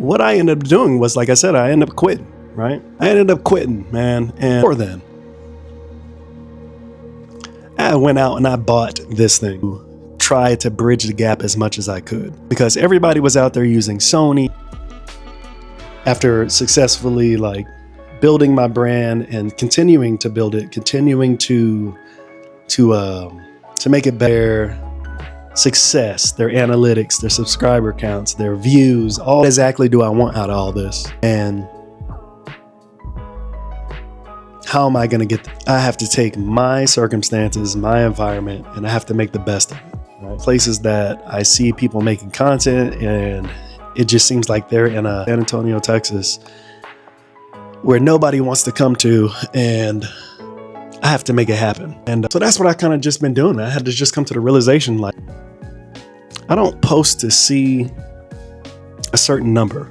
what I ended up doing was, like I said, I ended up quitting, right? I ended up quitting, man. And before then, I went out and I bought this thing, tried to bridge the gap as much as I could, because everybody was out there using Sony. After successfully like building my brand and continuing to build it, continuing to make it better, success, their analytics, their subscriber counts, their views, all exactly do I want out of all this? And how am I going to get I have to take my circumstances, my environment, and I have to make the best of it. Right? Places that I see people making content, and it just seems like they're in San Antonio, Texas, where nobody wants to come to, and I have to make it happen. And so that's what I kind of just been doing. I had to just come to the realization, like, I don't post to see a certain number.